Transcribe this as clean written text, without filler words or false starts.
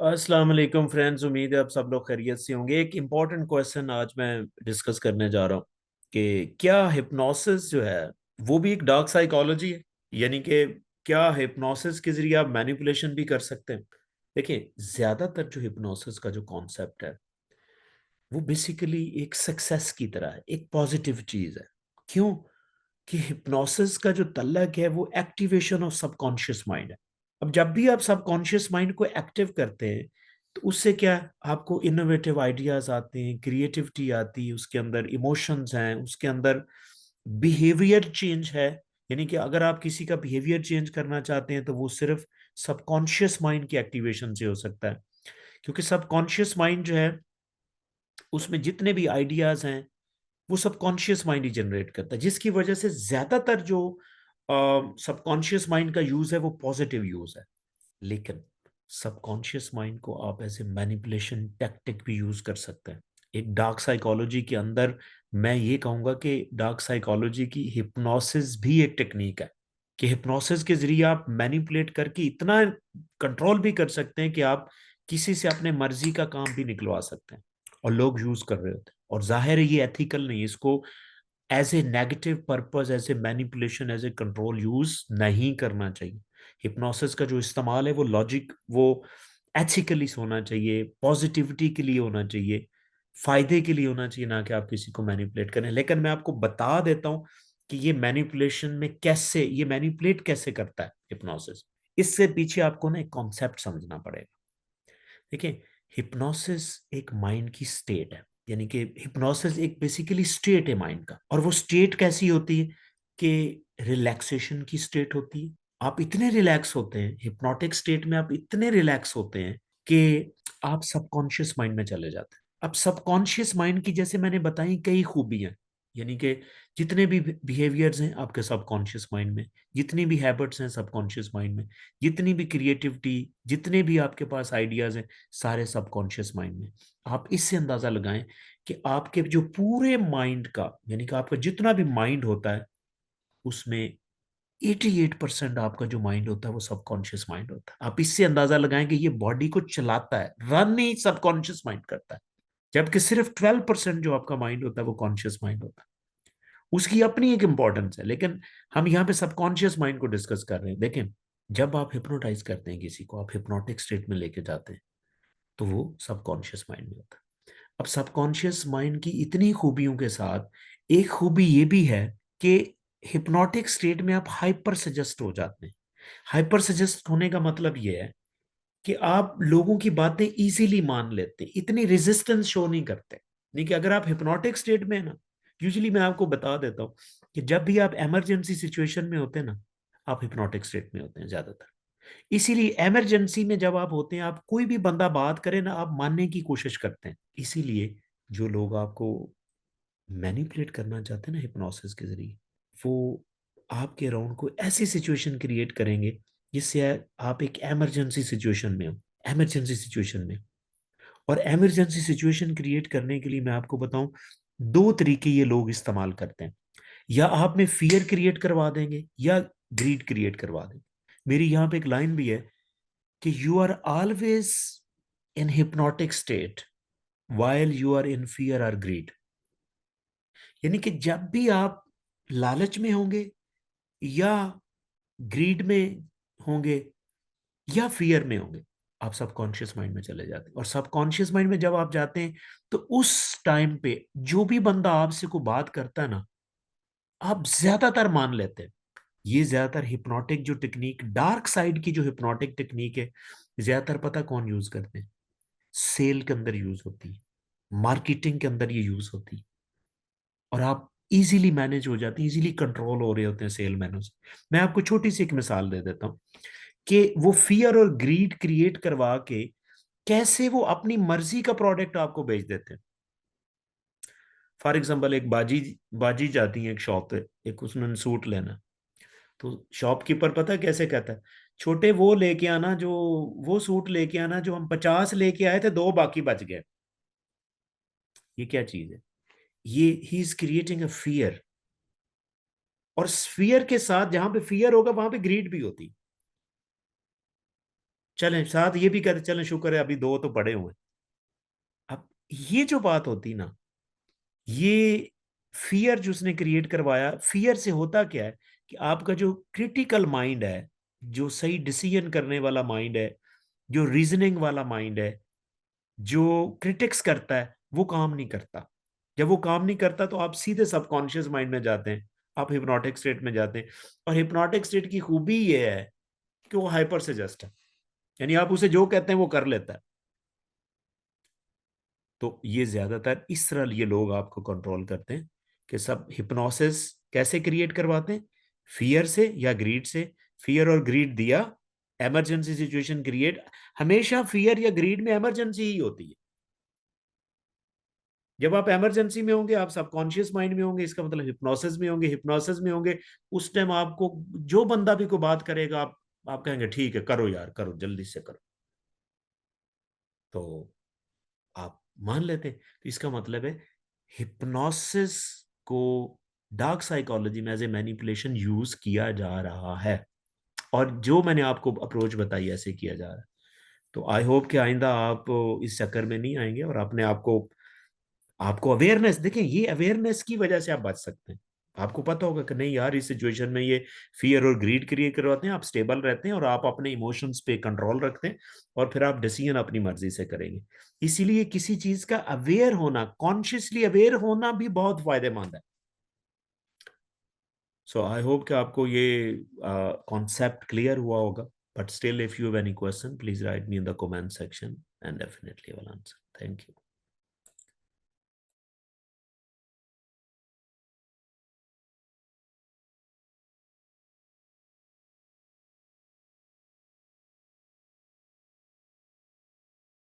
अस्सलाम वालेकुम फ्रेंड्स। उम्मीद है आप सब लोग खैरियत से होंगे। एक इम्पॉर्टेंट क्वेश्चन आज मैं डिस्कस करने जा रहा हूँ कि क्या हिप्नोसिस जो है वो भी एक डार्क साइकोलॉजी है। यानी कि क्या हिप्नोसिस के जरिए आप मैनिपुलेशन भी कर सकते हैं। देखिए, ज्यादातर जो हिप्नोसिस का जो कॉन्सेप्ट है वो बेसिकली एक सक्सेस की तरह है, एक पॉजिटिव चीज है। क्यों? कि हिप्नोसिस का जो तल्लक है वो एक्टिवेशन ऑफ सबकॉन्शियस माइंड है। अब जब भी आप सबकॉन्शियस माइंड को एक्टिव करते हैं तो उससे क्या है? आपको इनोवेटिव आइडियाज आते हैं, क्रिएटिविटी आती है, उसके अंदर इमोशंस हैं, उसके अंदर बिहेवियर चेंज है। यानी कि अगर आप किसी का बिहेवियर चेंज करना चाहते हैं तो वो सिर्फ सबकॉन्शियस माइंड की एक्टिवेशन से हो सकता है। क्योंकि सबकॉन्शियस माइंड जो है उसमें जितने भी आइडियाज हैं वो सबकॉन्शियस माइंड ही जनरेट करता है, जिसकी वजह से ज्यादातर जो सबकॉन्शियस माइंड का यूज है वो पॉजिटिव यूज है। लेकिन सबकॉन्शियस माइंड को आप ऐसे मैनिपुलेशन टैक्टिक भी यूज कर सकते हैं। एक डार्क साइकोलॉजी के अंदर मैं ये कहूंगा कि डार्क साइकोलॉजी की हिप्नोसिस भी एक टेक्निक है कि हिप्नोसिस के जरिए आप मैनिपुलेट करके इतना कंट्रोल भी कर सकते हैं कि आप किसी से अपने मर्जी का काम भी निकलवा सकते हैं। और लोग यूज कर रहे होते हैं, और जाहिर है ये एथिकल नहीं है। इसको as a negative purpose, as a manipulation, as a control use नहीं करना चाहिए। हिप्नोसिस का जो इस्तेमाल है वो लॉजिक, वो एथिकली होना चाहिए, पॉजिटिविटी के लिए होना चाहिए, फायदे के लिए होना चाहिए, ना कि आप किसी को मैनिपुलेट करें। लेकिन मैं आपको बता देता हूं कि ये मैनिपुलेशन में कैसे, ये मैनिपुलेट कैसे करता है हिप्नोसिस। इससे पीछे आपको ना एक कॉन्सेप्ट समझना पड़ेगा। देखिए, हिप्नोसिस एक माइंड की स्टेट है। यानी कि हिप्नोसिस एक बेसिकली स्टेट है माइंड का। और वो स्टेट कैसी होती है कि रिलैक्सेशन की स्टेट होती है। आप इतने रिलैक्स होते हैं हिप्नोटिक स्टेट में, आप इतने रिलैक्स होते हैं कि आप सबकॉन्शियस माइंड में चले जाते हैं। अब सबकॉन्शियस माइंड की, जैसे मैंने बताई, कई खूबियां। यानी कि जितने भी बिहेवियर्स हैं आपके सबकॉन्शियस माइंड में, जितनी भी हैबिट्स हैं सबकॉन्शियस माइंड में, जितनी भी क्रिएटिविटी, जितने भी आपके पास आइडियाज हैं, सारे सबकॉन्शियस माइंड में। आप इससे अंदाजा लगाएं कि आपके जो पूरे माइंड का, यानी कि आपका जितना भी माइंड होता है उसमें 88% आपका जो माइंड होता है वो सबकॉन्शियस माइंड होता है। आप इससे अंदाजा लगाएं कि ये बॉडी को चलाता है, रन ही सबकॉन्शियस माइंड करता है। जबकि सिर्फ 12% जो आपका माइंड होता है वो कॉन्शियस माइंड होता है। उसकी अपनी एक इंपॉर्टेंस है, लेकिन हम यहाँ पे सबकॉन्शियस माइंड को डिस्कस कर रहे हैं। देखें, जब आप हिप्नोटाइज करते हैं किसी को, आप हिप्नोटिक स्टेट में लेके जाते हैं तो वो सबकॉन्शियस माइंड में होता है। अब सबकॉन्शियस माइंड की इतनी खूबियों के साथ एक खूबी ये भी है कि हिप्नोटिक स्टेट में आप हाइपर सजेस्ट हो जाते हैं। हाइपर सजेस्ट होने का मतलब ये है कि आप लोगों की बातें इजीली मान लेते हैं, इतनी रेजिस्टेंस शो नहीं करते। नहीं कि अगर आप हिप्नोटिक स्टेट में है ना, यूजुअली मैं आपको बता देता हूँ कि जब भी आप इमरजेंसी सिचुएशन में होते हैं ना, आप हिप्नोटिक स्टेट में होते हैं ज्यादातर। इसीलिए इमरजेंसी में जब आप होते हैं, आप कोई भी बंदा बात करे ना, आप मानने की कोशिश करते हैं। इसीलिए जो लोग आपको मैनिपुलेट करना चाहते हैं ना हिप्नोसिस के जरिए, वो आपके अराउंड को ऐसी सिचुएशन क्रिएट करेंगे जिससे आप एक इमरजेंसी सिचुएशन में हो, इमरजेंसी सिचुएशन में। और इमरजेंसी सिचुएशन क्रिएट करने के लिए मैं आपको बताऊं, दो तरीके ये लोग इस्तेमाल करते हैं। या आप में फियर क्रिएट करवा देंगे या ग्रीड क्रिएट करवा देंगे। मेरी यहाँ पे एक लाइन भी है कि you are always in hypnotic state while you are in fear और ग्रीड। यानी कि जब भी आप लालच में होंगे या ग्रीड में होंगे या फियर में होंगे, आप सबकॉन्शियस माइंड में चले जाते हैं। और सबकॉन्शियस माइंड में जब आप जाते हैं तो उस टाइम पे जो भी बंदा आपसे को बात करता है ना, आप ज्यादातर मान लेते हैं। ये ज्यादातर हिप्नोटिक जो टेक्निक, डार्क साइड की जो हिप्नोटिक टेक्निक है, ज्यादातर पता कौन यूज करते हैं? सेल के अंदर यूज होती है, मार्केटिंग के अंदर ये यूज होती है। और आप इजीली मैनेज हो जाते हैं, इजीली कंट्रोल हो रहे होते हैं सेलमैनों से। मैं आपको छोटी सी एक मिसाल दे देता हूं कि वो फियर और ग्रीड क्रिएट करवा के कैसे वो अपनी मर्जी का प्रोडक्ट आपको बेच देते हैं। फॉर एग्जांपल, एक बाजी बाजी जाती है एक शॉप पे, एक उसने सूट लेना। तो शॉपकीपर पता है कैसे कहता है? छोटे वो लेके आना जो, वो सूट लेके आना जो हम 50 लेके आए थे, दो बाकी बच गए। ये क्या चीज है? ये he is creating a fear. और फियर के साथ, जहां पे फियर होगा वहां पे ग्रीड भी होती। चलें साथ ये भी कहते चलें शुक्र है अभी दो तो पड़े हुए हैं। अब ये जो बात होती ना, ये फियर जो उसने क्रिएट करवाया, फियर से होता क्या है कि आपका जो क्रिटिकल माइंड है, जो सही डिसीजन करने वाला माइंड है, जो रीजनिंग वाला माइंड है, जो क्रिटिक्स करता है, वो काम नहीं करता। जब वो काम नहीं करता तो आप सीधे सबकॉन्शियस माइंड में जाते हैं, आप हिप्नोटिक स्टेट में जाते हैं। और हिप्नोटिक स्टेट की खूबी ये है कि वो हाइपर सजेस्ट है, यानी आप उसे जो कहते हैं वो कर लेता है। तो ये ज्यादातर इस तरह ये लोग आपको कंट्रोल करते हैं कि सब हिप्नोसिस कैसे क्रिएट करवाते हैं, फियर से या ग्रीड से। फियर और ग्रीड दिया, इमरजेंसी सिचुएशन क्रिएट। हमेशा फियर या ग्रीड में इमरजेंसी ही होती है। जब आप इमरजेंसी में होंगे, आप सबकॉन्शियस माइंड में होंगे, इसका मतलब हिप्नोसिस में होंगे। हिप्नोसिस में होंगे, उस टाइम आपको जो बंदा भी कोई बात करेगा, आप कहेंगे ठीक है करो यार, करो जल्दी से करो, तो आप मान लेते हैं। तो इसका मतलब है हिप्नोसिस को डार्क साइकोलॉजी में एज ए मैनिपुलेशन यूज किया जा रहा है। और जो मैंने आपको अप्रोच बताई ऐसे किया जा रहा है। तो आई होप कि आइंदा आप इस चक्कर में नहीं आएंगे और अपने आप को, आपको अवेयरनेस, देखें ये अवेयरनेस की वजह से आप बच सकते हैं। आपको पता होगा कि नहीं यार, इस सिचुएशन में ये फियर और ग्रीड क्रिएट करवाते हैं, आप स्टेबल रहते हैं और आप अपने इमोशंस पे कंट्रोल रखते हैं, और फिर आप डिसीजन अपनी मर्जी से करेंगे। इसीलिए किसी चीज का अवेयर होना, कॉन्शियसली अवेयर होना भी बहुत फायदेमंद है। सो आई होप कि आपको ये कॉन्सेप्ट क्लियर हुआ होगा। But still if you have any question please right me in the comment section and definitely will answer. Thank you.